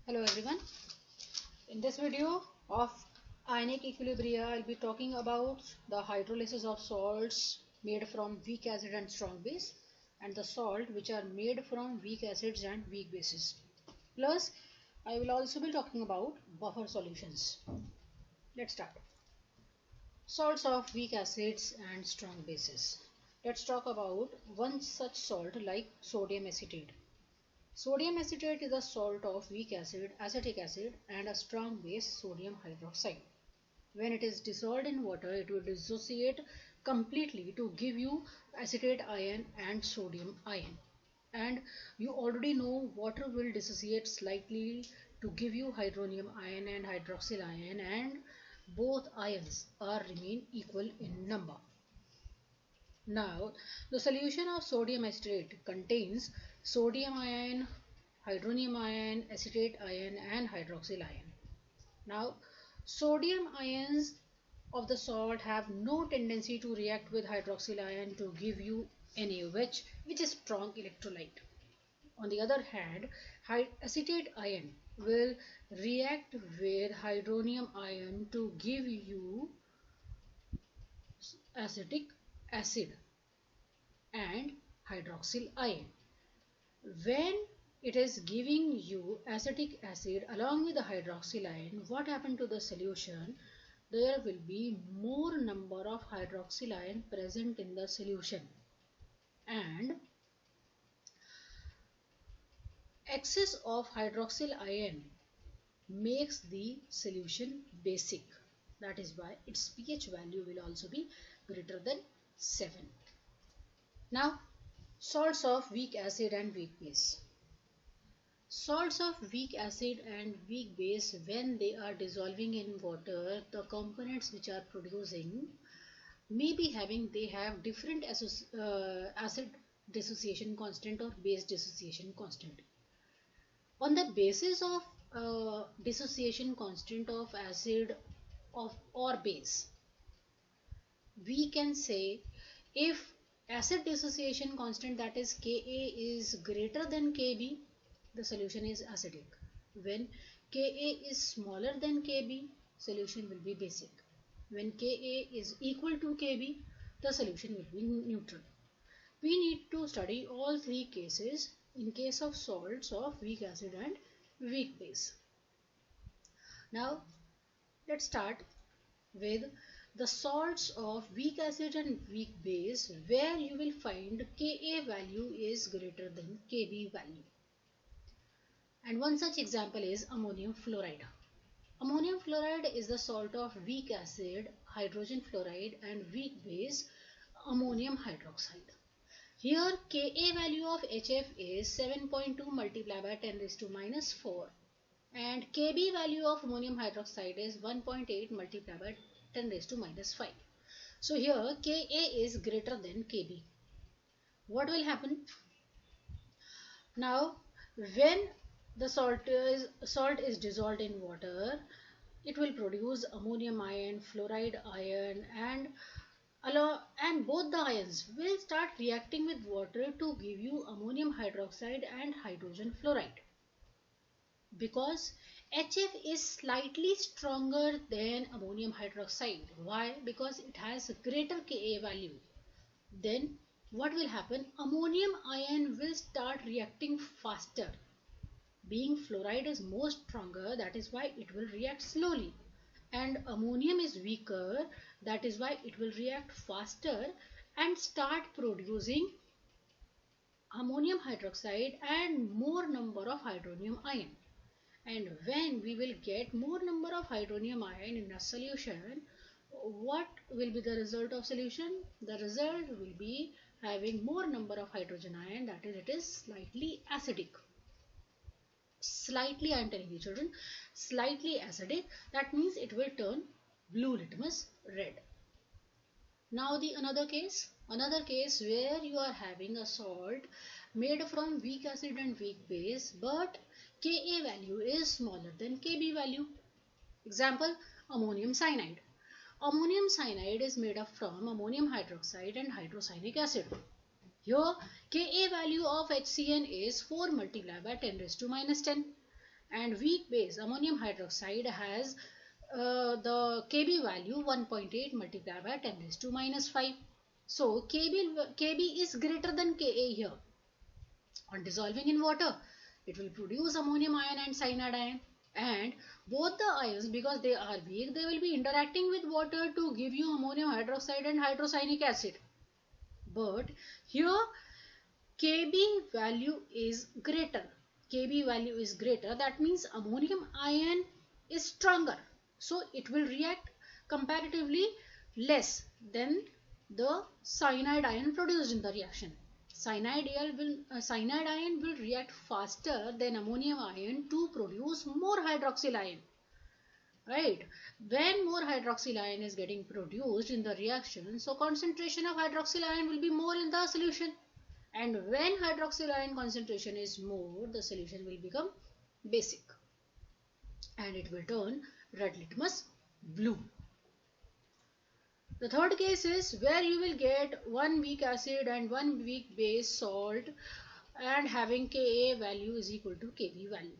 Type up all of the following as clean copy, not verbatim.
Hello everyone. In this video of ionic equilibria, I'll be talking about the hydrolysis of salts made from weak acid and strong base, and the salt which are made from weak acids and weak bases. Plus, I will also be talking about buffer solutions. Let's start. Salts of weak acids and strong bases. Let's talk about one such salt like sodium acetate. Sodium acetate is a salt of weak acid, acetic acid, and a strong base, sodium hydroxide. When it is dissolved in water, it will dissociate completely to give you acetate ion and sodium ion. And you already know water will dissociate slightly to give you hydronium ion and hydroxyl ion, and both ions are remain equal in number. Now, the solution of sodium acetate contains sodium ion, hydronium ion, acetate ion, and hydroxyl ion. Now, sodium ions of the salt have no tendency to react with hydroxyl ion to give you NaOH, which is strong electrolyte. On the other hand, acetate ion will react with hydronium ion to give you acetic acid and hydroxyl ion. When it is giving you acetic acid along with the hydroxyl ion, what happened to the solution? There will be more number of hydroxyl ion present in the solution, and excess of hydroxyl ion makes the solution basic. That is why its pH value will also be greater than 7. Now, salts of weak acid and weak base. Salts of weak acid and weak base, when they are dissolving in water, the components which are producing may be having, they have different acid dissociation constant or base dissociation constant. On the basis of dissociation constant of acid or base, we can say if acid dissociation constant, that is Ka, is greater than Kb, the solution is acidic. When Ka is smaller than Kb, solution will be basic. When Ka is equal to Kb, the solution will be neutral. We need to study all three cases in case of salts of weak acid and weak base. Now, let's start with the salts of weak acid and weak base, where you will find Ka value is greater than Kb value. And one such example is ammonium fluoride. Ammonium fluoride is the salt of weak acid, hydrogen fluoride, and weak base, ammonium hydroxide. Here Ka value of HF is 7.2 multiplied by 10 raised to minus 4, and Kb value of ammonium hydroxide is 1.8 multiplied by 10 raised to minus 5. So here Ka is greater than Kb. What will happen? Now, when the salt is dissolved in water, it will produce ammonium ion, fluoride ion, and both the ions will start reacting with water to give you ammonium hydroxide and hydrogen fluoride. Because HF is slightly stronger than ammonium hydroxide. Why? Because it has a greater Ka value. Then what will happen? Ammonium ion will start reacting faster. Being fluoride is more stronger, that is why it will react slowly. And ammonium is weaker, that is why it will react faster and start producing ammonium hydroxide and more number of hydronium ion. And when we will get more number of hydronium ion in a solution, what will be the result of solution? The result will be having more number of hydrogen ion, that is, it is slightly acidic. Slightly, I am telling you children, slightly acidic, that means it will turn blue litmus red. Now the another case where you are having a salt made from weak acid and weak base, but Ka value is smaller than Kb value. Example, ammonium cyanide. Ammonium cyanide is made up from ammonium hydroxide and hydrocyanic acid. Here Ka value of HCN is 4 multiplied by 10 raised to minus 10. and weak base ammonium hydroxide has the Kb value 1.8 multiplied by 10 raised to minus 5. So Kb is greater than Ka here. On dissolving in water, it will produce ammonium ion and cyanide ion. And both the ions, because they are weak, they will be interacting with water to give you ammonium hydroxide and hydrocyanic acid. But here Kb value is greater. Kb value is greater. That means ammonium ion is stronger. So it will react comparatively less than the cyanide ion produced in the reaction. Cyanide ion will react faster than ammonium ion to produce more hydroxyl ion. Right? When more hydroxyl ion is getting produced in the reaction, so concentration of hydroxyl ion will be more in the solution. And when hydroxyl ion concentration is more, the solution will become basic and it will turn red litmus blue. The third case is where you will get one weak acid and one weak base salt and having Ka value is equal to Kb value.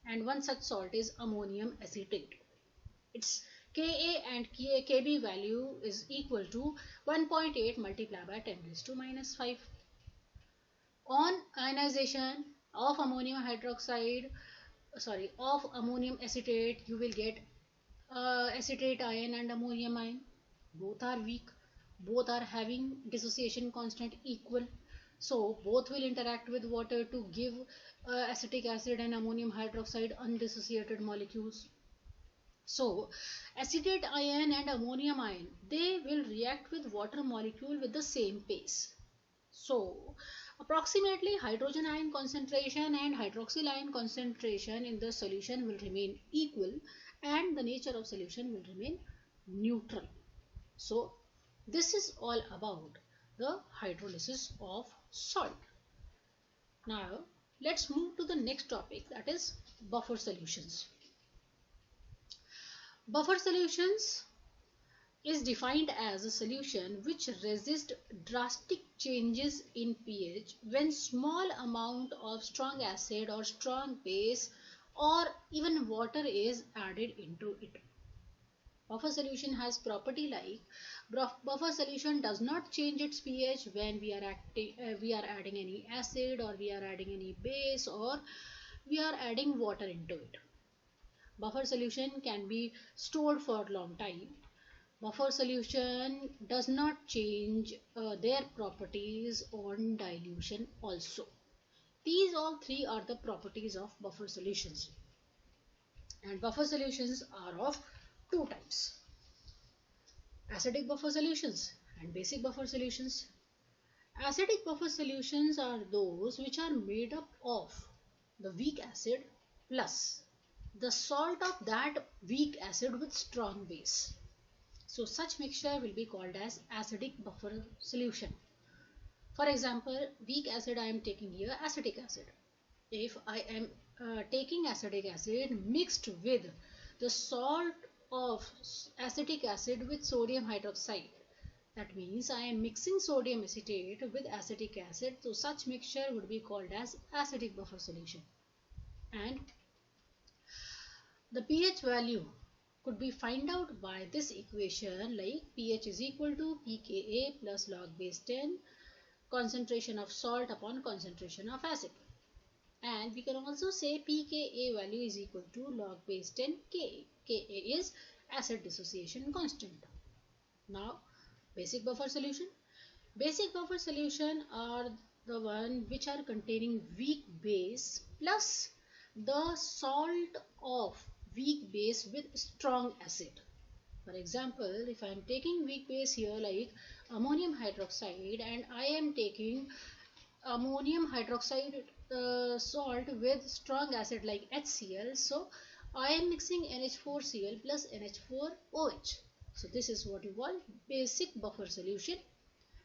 And one such salt is ammonium acetate. Its Ka and Kb value is equal to 1.8 multiplied by 10 raised to minus 5. On ionization of ammonium acetate, you will get acetate ion and ammonium ion. Both are weak, both are having dissociation constant equal, so both will interact with water to give acetic acid and ammonium hydroxide undissociated molecules. So acetate ion and ammonium ion, they will react with water molecule with the same pace. So approximately hydrogen ion concentration and hydroxyl ion concentration in the solution will remain equal and the nature of solution will remain neutral. So this is all about the hydrolysis of salt. Now let's move to the next topic, that is buffer solutions. Buffer solutions is defined as a solution which resists drastic changes in pH when small amount of strong acid or strong base or even water is added into it. Buffer solution has property like buffer solution does not change its pH when we are adding any acid or we are adding any base or we are adding water into it. Buffer solution can be stored for a long time. Buffer solution does not change their properties on dilution also. These all three are the properties of buffer solutions. And buffer solutions are of two types: acidic buffer solutions and basic buffer solutions. Acidic buffer solutions are those which are made up of the weak acid plus the salt of that weak acid with strong base. So such mixture will be called as acidic buffer solution. For example, weak acid I am taking here acetic acid. If I am taking acetic acid mixed with the salt of acetic acid with sodium hydroxide, that means I am mixing sodium acetate with acetic acid, so such mixture would be called as acidic buffer solution. And the pH value could be find out by this equation, like pH is equal to pKa plus log base 10 concentration of salt upon concentration of acid. And we can also say pKa value is equal to log base 10 Ka. Ka is acid dissociation constant. Now basic buffer solution. Basic buffer solution are the one which are containing weak base plus the salt of weak base with strong acid. For example, if I am taking weak base here like ammonium hydroxide and I am taking ammonium hydroxide salt with strong acid like HCl, so I am mixing NH4Cl plus NH4OH. So this is what you call basic buffer solution.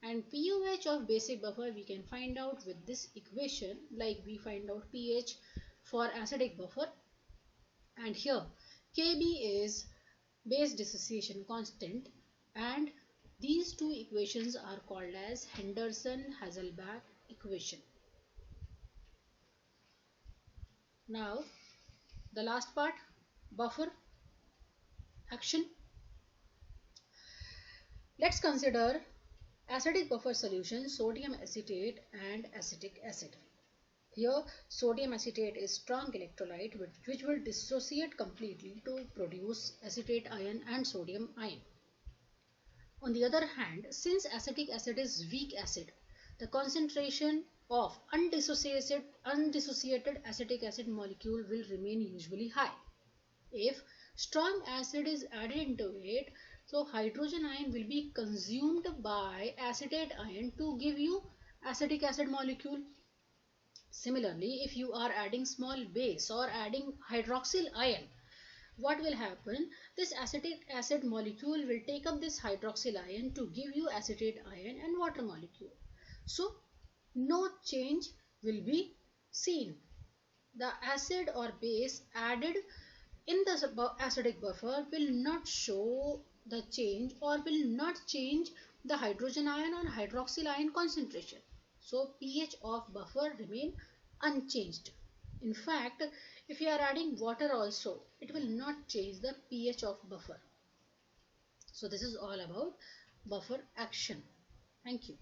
And pUH of basic buffer we can find out with this equation, like we find out pH for acidic buffer, and here Kb is base dissociation constant, and these two equations are called as Henderson-Hasselbalch equation. Now The last part, buffer action. Let's consider acidic buffer solution, sodium acetate and acetic acid. Here, sodium acetate is strong electrolyte which will dissociate completely to produce acetate ion and sodium ion. On the other hand, since acetic acid is weak acid, the concentration of undissociated acetic acid molecule will remain usually high. If strong acid is added into it, so hydrogen ion will be consumed by acetate ion to give you acetic acid molecule. Similarly, if you are adding small base or adding hydroxyl ion, what will happen? This acetic acid molecule will take up this hydroxyl ion to give you acetate ion and water molecule. So no change will be seen. The acid or base added in the acidic buffer will not show the change or will not change the hydrogen ion or hydroxyl ion concentration. So pH of buffer remain unchanged. In fact, if you are adding water also, it will not change the pH of buffer. So this is all about buffer action. Thank you.